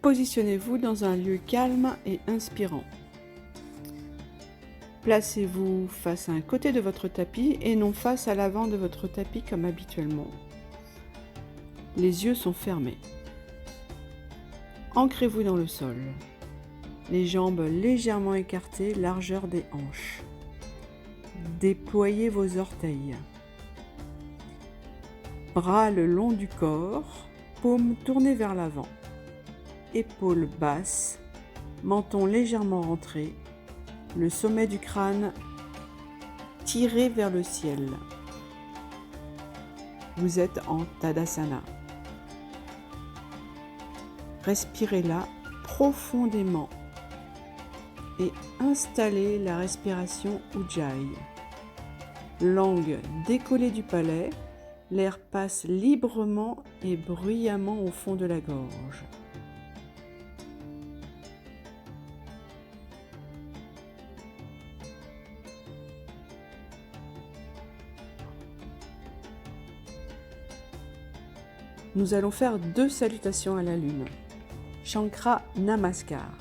Positionnez-vous dans un lieu calme et inspirant. Placez-vous face à un côté de votre tapis et non face à l'avant de votre tapis comme habituellement. Les yeux sont fermés. Ancrez-vous dans le sol. Les jambes légèrement écartées, largeur des hanches. Déployez vos orteils. Bras le long du corps, paumes tournées vers l'avant. Épaules basses, menton légèrement rentré, le sommet du crâne tiré vers le ciel. Vous êtes en Tadasana. Respirez là profondément et installez la respiration Ujjayi. Langue décollée du palais, l'air passe librement et bruyamment au fond de la gorge. Nous allons faire 2 salutations à la lune. Shankara Namaskar.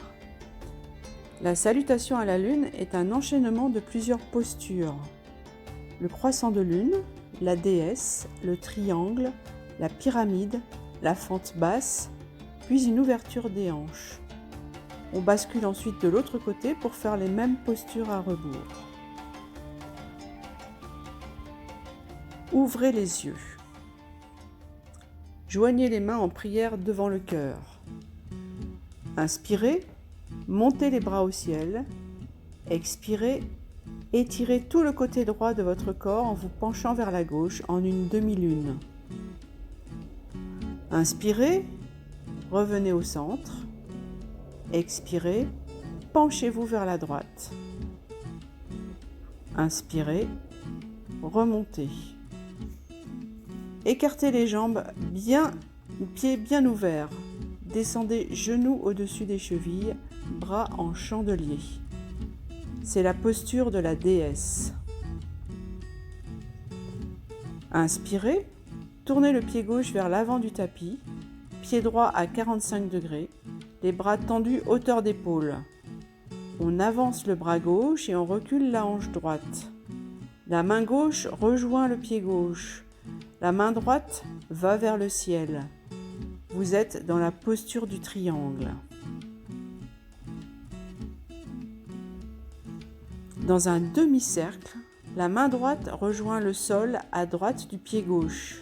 La salutation à la lune est un enchaînement de plusieurs postures. Le croissant de lune, la déesse, le triangle, la pyramide, la fente basse, puis une ouverture des hanches. On bascule ensuite de l'autre côté pour faire les mêmes postures à rebours. Ouvrez les yeux. Joignez les mains en prière devant le cœur. Inspirez, montez les bras au ciel. Expirez, étirez tout le côté droit de votre corps en vous penchant vers la gauche en une demi-lune. Inspirez, revenez au centre. Expirez, penchez-vous vers la droite. Inspirez, remontez. Écartez les jambes pieds bien ouverts. Descendez genoux au-dessus des chevilles, bras en chandelier. C'est la posture de la déesse. Inspirez, tournez le pied gauche vers l'avant du tapis, pied droit à 45 degrés, les bras tendus hauteur d'épaule. On avance le bras gauche et on recule la hanche droite. La main gauche rejoint le pied gauche. La main droite va vers le ciel. Vous êtes dans la posture du triangle. Dans un demi-cercle, la main droite rejoint le sol à droite du pied gauche.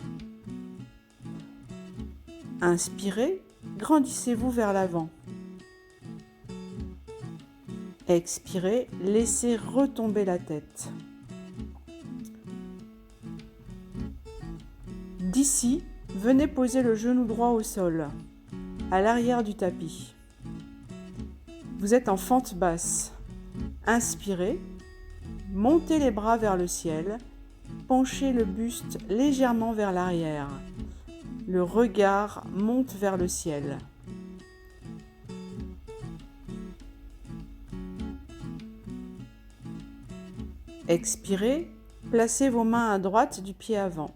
Inspirez, grandissez-vous vers l'avant. Expirez, laissez retomber la tête. D'ici, venez poser le genou droit au sol, à l'arrière du tapis. Vous êtes en fente basse. Inspirez, montez les bras vers le ciel, penchez le buste légèrement vers l'arrière. Le regard monte vers le ciel. Expirez, placez vos mains à droite du pied avant.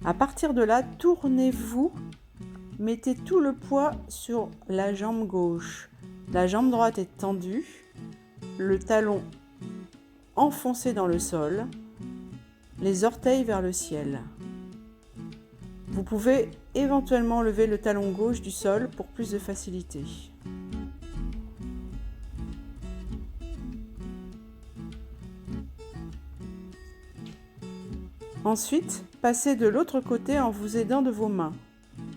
À partir de là, tournez-vous, mettez tout le poids sur la jambe gauche. La jambe droite est tendue, le talon enfoncé dans le sol, les orteils vers le ciel. Vous pouvez éventuellement lever le talon gauche du sol pour plus de facilité. Ensuite, passez de l'autre côté en vous aidant de vos mains.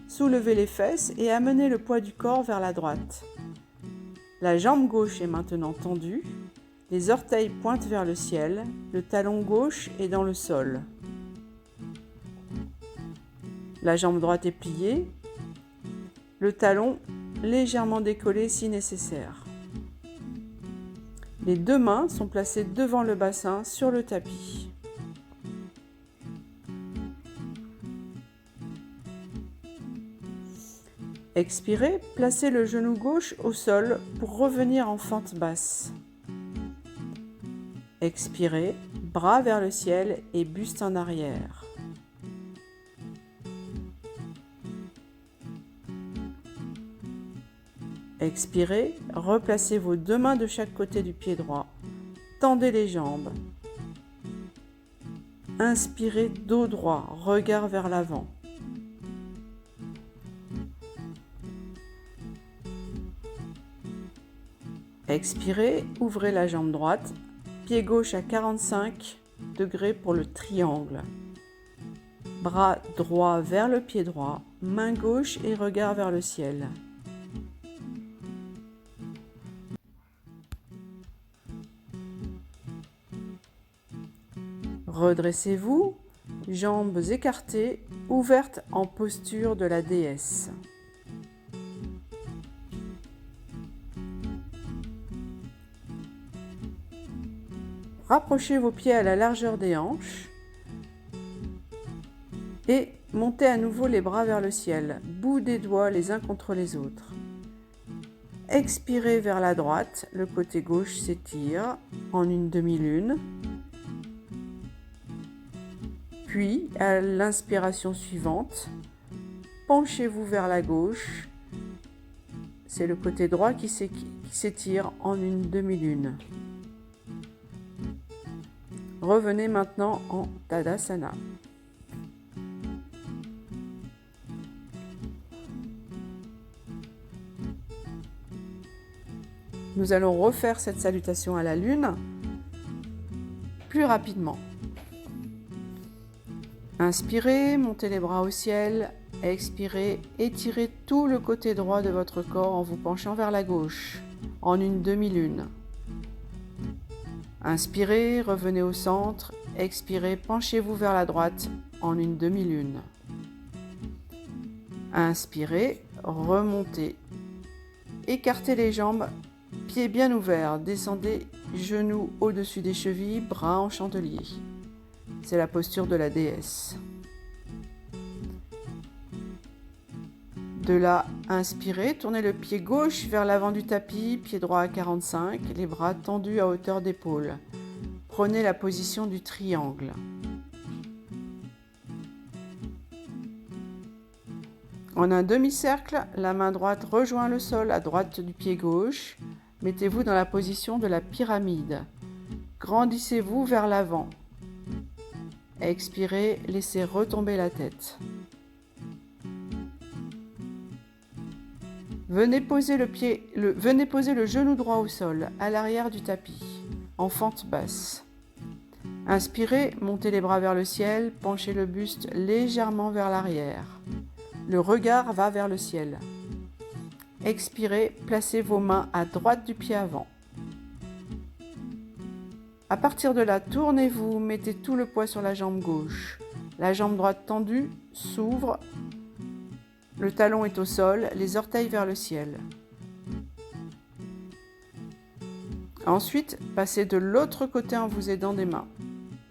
Soulevez les fesses et amenez le poids du corps vers la droite. La jambe gauche est maintenant tendue, les orteils pointent vers le ciel, le talon gauche est dans le sol. La jambe droite est pliée, le talon légèrement décollé si nécessaire. Les 2 mains sont placées devant le bassin sur le tapis. Expirez, placez le genou gauche au sol pour revenir en fente basse. Expirez, bras vers le ciel et buste en arrière. Expirez, replacez vos deux mains de chaque côté du pied droit. Tendez les jambes. Inspirez, dos droit, regard vers l'avant. Expirez, ouvrez la jambe droite, pied gauche à 45 degrés pour le triangle. Bras droit vers le pied droit, main gauche et regard vers le ciel. Redressez-vous, jambes écartées, ouvertes en posture de la déesse. Rapprochez vos pieds à la largeur des hanches et montez à nouveau les bras vers le ciel, bout des doigts les uns contre les autres. Expirez vers la droite, le côté gauche s'étire en une demi-lune. Puis, à l'inspiration suivante, penchez-vous vers la gauche. C'est le côté droit qui s'étire en une demi-lune. Revenez maintenant en Tadasana. Nous allons refaire cette salutation à la lune plus rapidement. Inspirez, montez les bras au ciel. Expirez, étirez tout le côté droit de votre corps en vous penchant vers la gauche, en une demi-lune. Inspirez, revenez au centre. Expirez, penchez-vous vers la droite, en une demi-lune. Inspirez, remontez. Écartez les jambes, pieds bien ouverts. Descendez, genoux au-dessus des chevilles, bras en chandelier. C'est la posture de la déesse. De là, inspirez, tournez le pied gauche vers l'avant du tapis, pied droit à 45, les bras tendus à hauteur d'épaule. Prenez la position du triangle. En un demi-cercle, la main droite rejoint le sol à droite du pied gauche. Mettez-vous dans la position de la pyramide. Grandissez-vous vers l'avant. Expirez, laissez retomber la tête. Venez poser le genou droit au sol, à l'arrière du tapis, en fente basse. Inspirez, montez les bras vers le ciel, penchez le buste légèrement vers l'arrière. Le regard va vers le ciel. Expirez, placez vos mains à droite du pied avant. À partir de là, tournez-vous, mettez tout le poids sur la jambe gauche. La jambe droite tendue s'ouvre, le talon est au sol, les orteils vers le ciel. Ensuite, passez de l'autre côté en vous aidant des mains.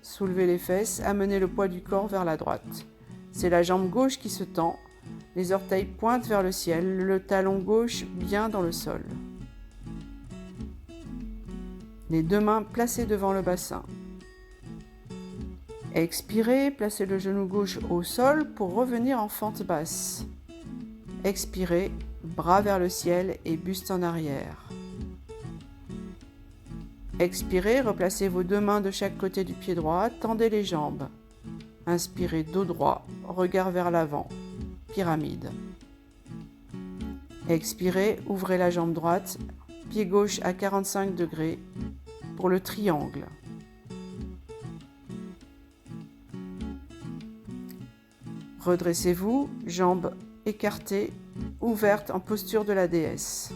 Soulevez les fesses, amenez le poids du corps vers la droite. C'est la jambe gauche qui se tend, les orteils pointent vers le ciel, le talon gauche bien dans le sol. Les deux mains placées devant le bassin. Expirez, placez le genou gauche au sol pour revenir en fente basse. Expirez, bras vers le ciel et buste en arrière. Expirez, replacez vos deux mains de chaque côté du pied droit, tendez les jambes. Inspirez, dos droit, regard vers l'avant, pyramide. Expirez, ouvrez la jambe droite, pied gauche à 45 degrés pour le triangle. Redressez-vous, jambes écartées, ouvertes en posture de la déesse.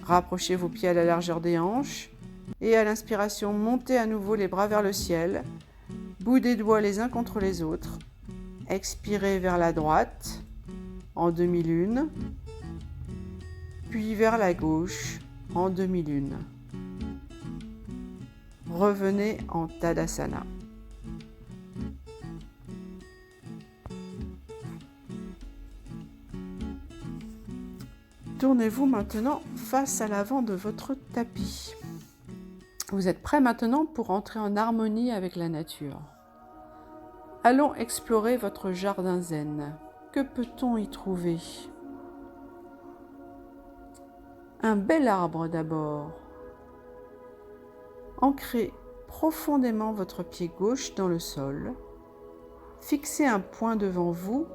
Rapprochez vos pieds à la largeur des hanches et à l'inspiration, montez à nouveau les bras vers le ciel, bout des doigts les uns contre les autres. Expirez vers la droite en demi-lune, puis vers la gauche en demi-lune. Revenez en Tadasana. Tournez-vous maintenant face à l'avant de votre tapis. Vous êtes prêt maintenant pour entrer en harmonie avec la nature. Allons explorer votre jardin zen. Que peut-on y trouver? Un bel arbre d'abord. Ancrez profondément votre pied gauche dans le sol. Fixez un point devant vous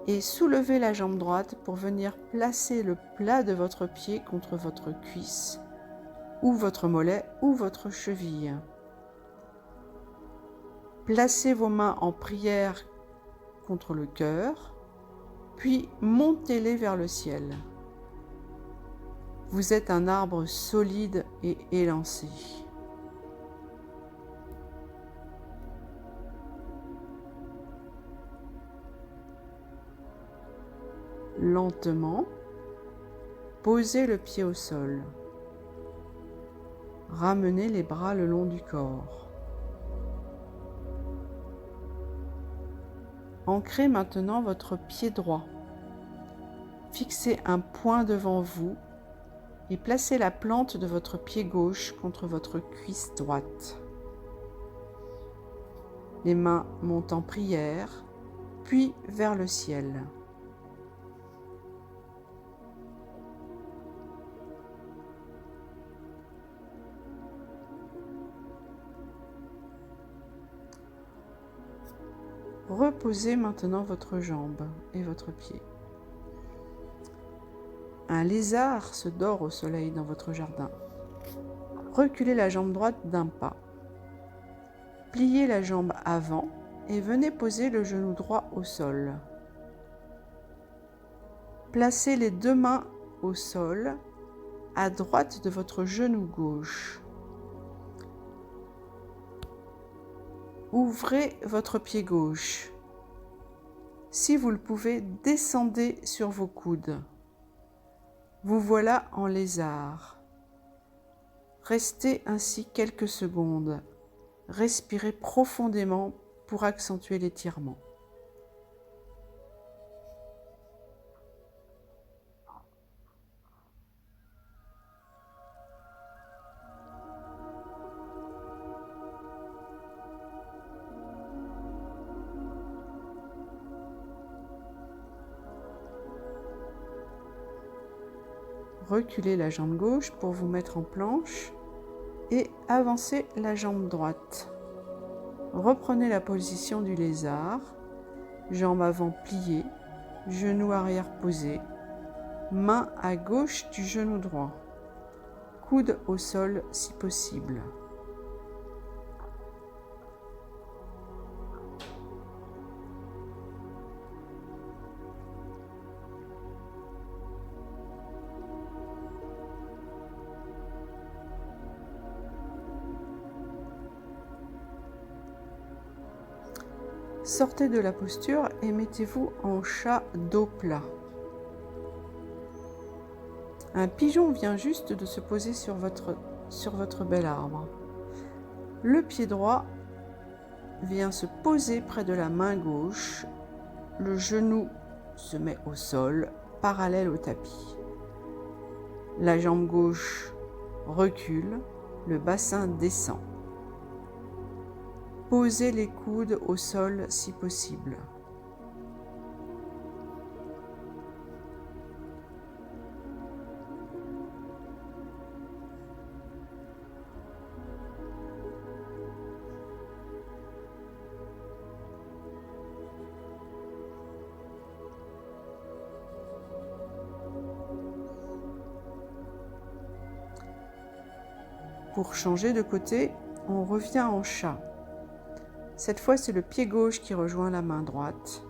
et soulevez la jambe droite pour venir placer le plat de votre pied contre votre cuisse ou votre mollet ou votre cheville. Placez vos mains en prière contre le cœur, puis montez-les vers le ciel. Vous êtes un arbre solide et élancé. Lentement, posez le pied au sol. Ramenez les bras le long du corps. Ancrez maintenant votre pied droit. Fixez un point devant vous et placez la plante de votre pied gauche contre votre cuisse droite. Les mains montent en prière, puis vers le ciel. Reposez maintenant votre jambe et votre pied. Un lézard se dort au soleil dans votre jardin. Reculez la jambe droite d'un pas. Pliez la jambe avant et venez poser le genou droit au sol. Placez les deux mains au sol, à droite de votre genou gauche. Ouvrez votre pied gauche. Si vous le pouvez, descendez sur vos coudes. Vous voilà en lézard. Restez ainsi quelques secondes. Respirez profondément pour accentuer l'étirement. Reculez la jambe gauche pour vous mettre en planche et avancez la jambe droite. Reprenez la position du lézard, jambe avant pliée, genou arrière posé, main à gauche du genou droit, coude au sol si possible. Sortez de la posture et mettez-vous en chat dos plat. Un pigeon vient juste de se poser sur votre bel arbre. Le pied droit vient se poser près de la main gauche. Le genou se met au sol, parallèle au tapis. La jambe gauche recule, le bassin descend. Posez les coudes au sol si possible. Pour changer de côté, on revient en chat. Cette fois, c'est le pied gauche qui rejoint la main droite.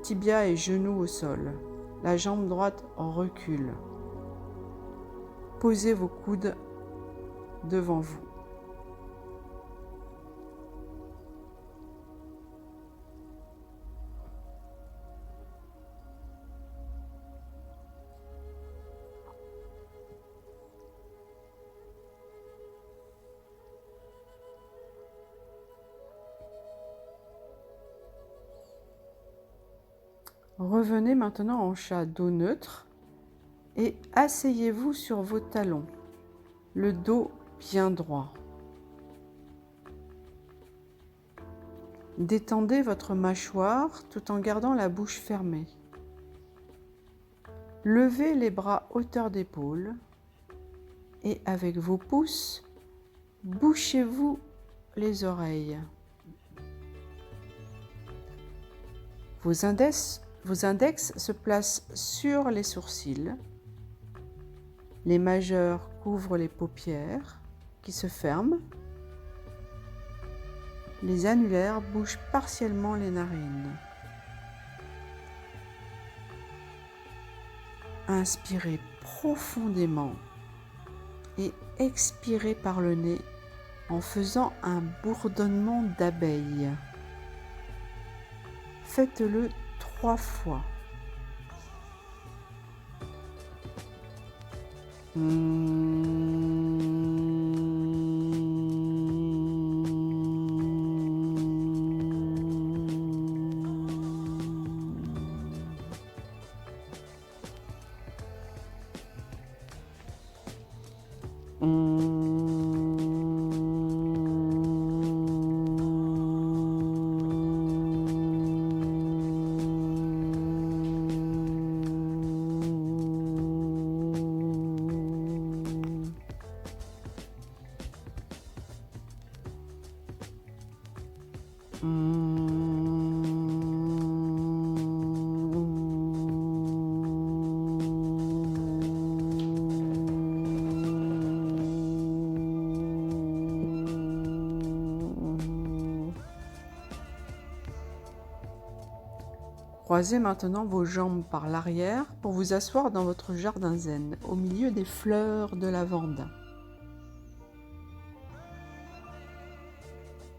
Tibia et genou au sol. La jambe droite recule. Posez vos coudes devant vous. Revenez maintenant en chat dos neutre et asseyez-vous sur vos talons, le dos bien droit. Détendez votre mâchoire tout en gardant la bouche fermée. Levez les bras hauteur d'épaule et avec vos pouces, bouchez-vous les oreilles. Vos index se placent sur les sourcils. Les majeurs couvrent les paupières qui se ferment. Les annulaires bougent partiellement les narines. Inspirez profondément et expirez par le nez en faisant un bourdonnement d'abeille. Faites-le 3 fois. Croisez maintenant vos jambes par l'arrière pour vous asseoir dans votre jardin zen, au milieu des fleurs de lavande.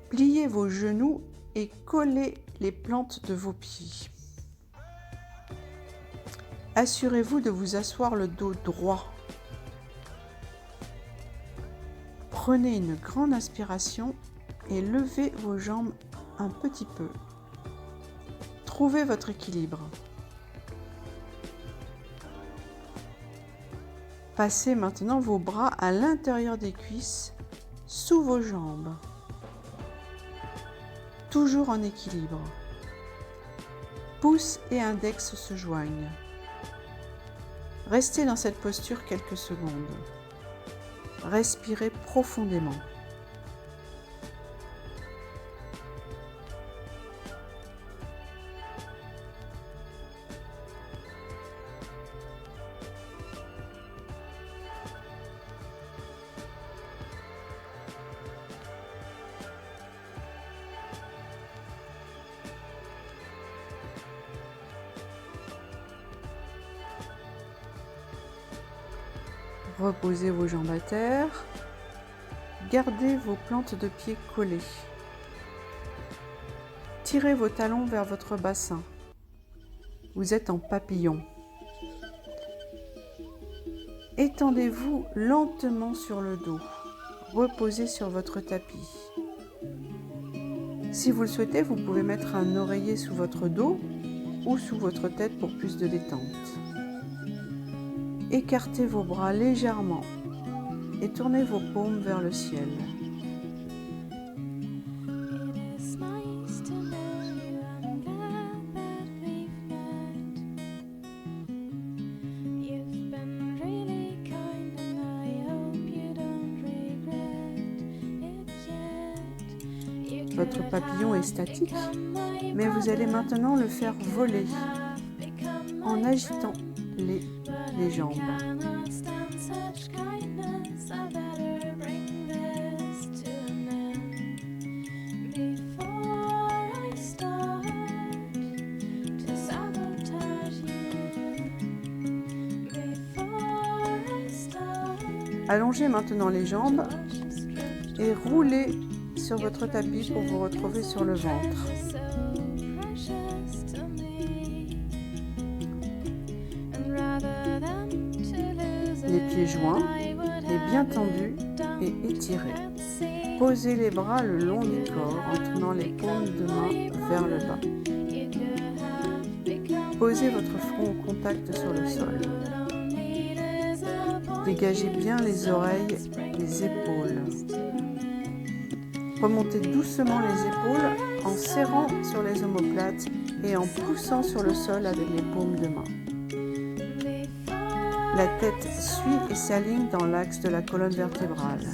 Pliez vos genoux et collez les plantes de vos pieds. Assurez-vous de vous asseoir le dos droit. Prenez une grande inspiration et levez vos jambes un petit peu. Trouvez votre équilibre. Passez maintenant vos bras à l'intérieur des cuisses, sous vos jambes. Toujours en équilibre. Pouce et index se joignent. Restez dans cette posture quelques secondes. Respirez profondément. Reposez vos jambes à terre. Gardez vos plantes de pied collées. Tirez vos talons vers votre bassin. Vous êtes en papillon. Étendez-vous lentement sur le dos. Reposez sur votre tapis. Si vous le souhaitez, vous pouvez mettre un oreiller sous votre dos ou sous votre tête pour plus de détente. Écartez vos bras légèrement et tournez vos paumes vers le ciel. Votre papillon est statique, mais vous allez maintenant le faire voler en agitant les jambes. Allongez maintenant les jambes et roulez sur votre tapis pour vous retrouver sur le ventre. Les pieds joints et bien tendus et étirés. Posez les bras le long du corps en tournant les paumes de main vers le bas. Posez votre front au contact sur le sol. Dégagez bien les oreilles, les épaules. Remontez doucement les épaules en serrant sur les omoplates et en poussant sur le sol avec les paumes de main. La tête suit et s'aligne dans l'axe de la colonne vertébrale.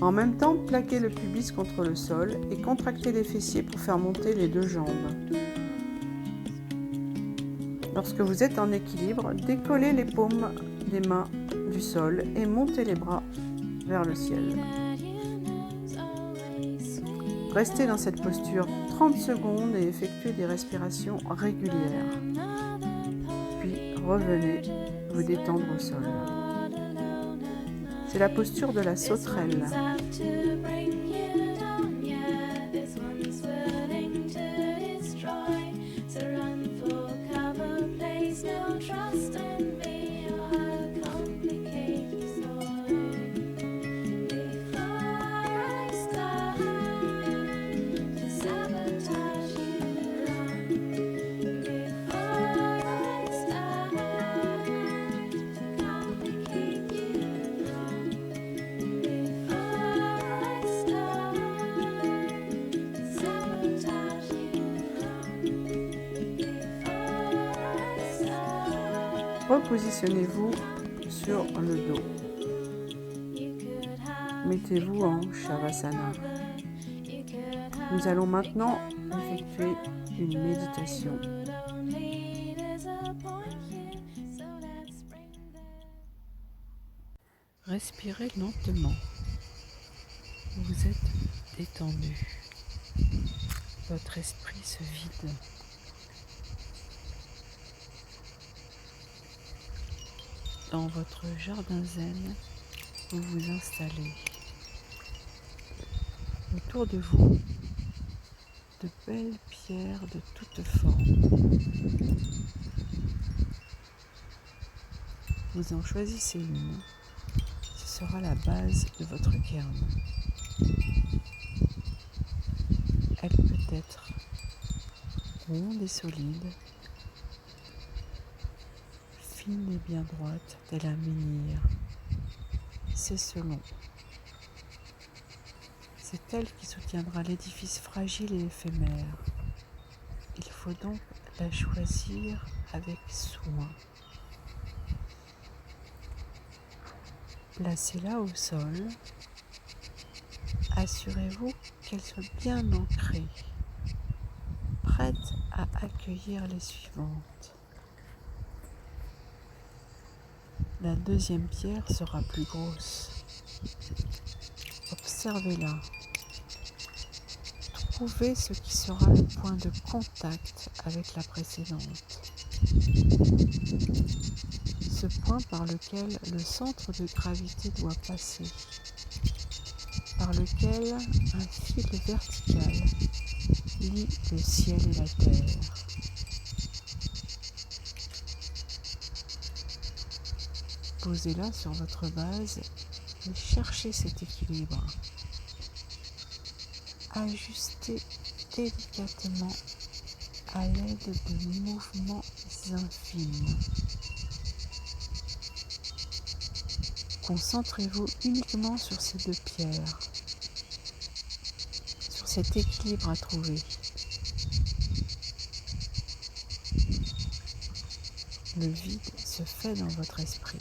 En même temps, plaquez le pubis contre le sol et contractez les fessiers pour faire monter les deux jambes. Lorsque vous êtes en équilibre, décollez les paumes des mains du sol et montez les bras vers le ciel. Restez dans cette posture 30 secondes et effectuez des respirations régulières. Puis revenez vous détendre au sol. C'est la posture de la sauterelle. Repositionnez-vous sur le dos. Mettez-vous en Shavasana. Nous allons maintenant effectuer une méditation. Respirez lentement. Vous êtes détendu. Votre esprit se vide. Dans votre jardin zen, vous vous installez. Autour de vous, de belles pierres de toutes formes. Vous en choisissez une. Ce sera la base de votre cairn. Elle peut être ronde et solide, fine et bien droite, tel un menhir. C'est selon. C'est elle qui soutiendra l'édifice fragile et éphémère. Il faut donc la choisir avec soin. Placez-la au sol. Assurez-vous qu'elle soit bien ancrée, prête à accueillir les suivantes. La deuxième pierre sera plus grosse. Observez-la. Trouvez ce qui sera le point de contact avec la précédente. Ce point par lequel le centre de gravité doit passer, par lequel un fil vertical lie le ciel et la terre. Posez-la sur votre base et cherchez cet équilibre. Ajustez délicatement à l'aide de mouvements infimes. Concentrez-vous uniquement sur ces deux pierres, sur cet équilibre à trouver. Le vide se fait dans votre esprit.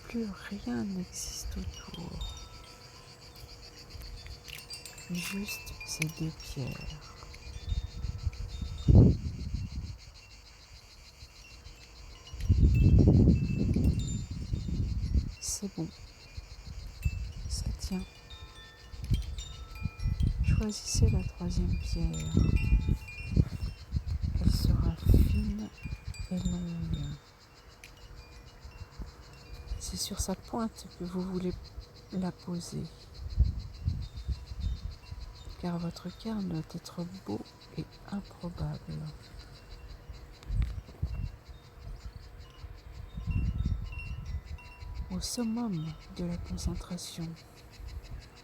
Plus rien n'existe autour. Juste ces deux pierres. C'est bon. Ça tient. Choisissez la troisième pierre. Elle sera fine et longue. C'est sur sa pointe que vous voulez la poser. Car votre cairn doit être beau et improbable. Au summum de la concentration,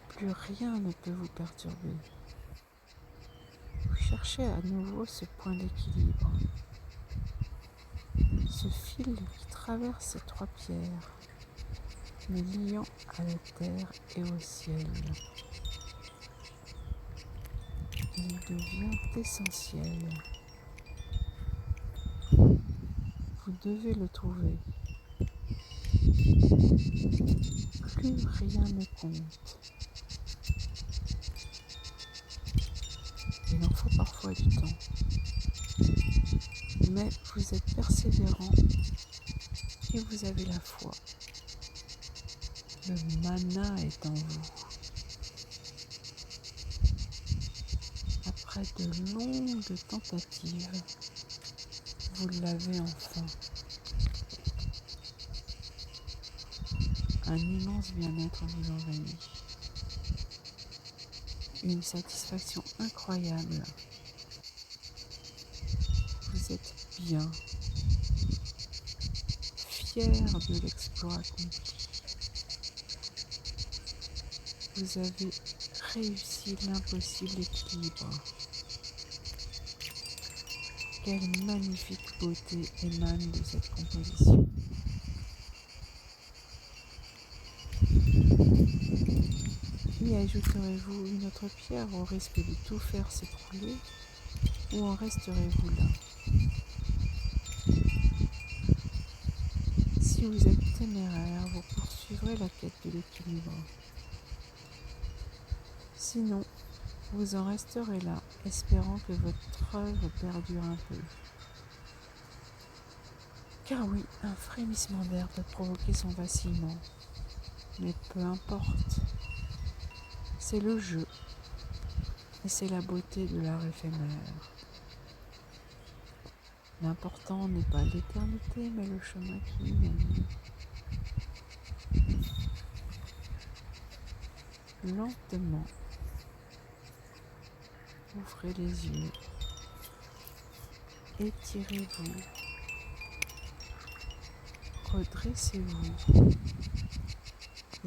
plus rien ne peut vous perturber. Vous cherchez à nouveau ce point d'équilibre, ce fil qui traverse ces trois pierres, les liant à la terre et au ciel. devient essentiel. Vous devez le trouver. Plus rien ne compte. Il en faut parfois du temps. Mais vous êtes persévérant et vous avez la foi. Le mana est en vous. Après de longues tentatives, vous l'avez enfin. Un immense bien-être vous envahit. Une satisfaction incroyable. Vous êtes bien, fier de l'exploit accompli. Vous avez réussi l'impossible équilibre. Quelle magnifique beauté émane de cette composition. Y ajouterez-vous une autre pierre au risque de tout faire s'écrouler ou en resterez-vous là? Si vous êtes téméraire, vous poursuivrez la quête de l'équilibre. Sinon, vous en resterez là, espérant que votre œuvre perdure un peu. Car oui, un frémissement d'air peut provoquer son vacillement. Mais peu importe, c'est le jeu, et c'est la beauté de l'art éphémère. L'important n'est pas l'éternité, mais le chemin qui y mène. Lentement, ouvrez les yeux, étirez-vous, redressez-vous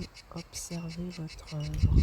et observez votre œuvre.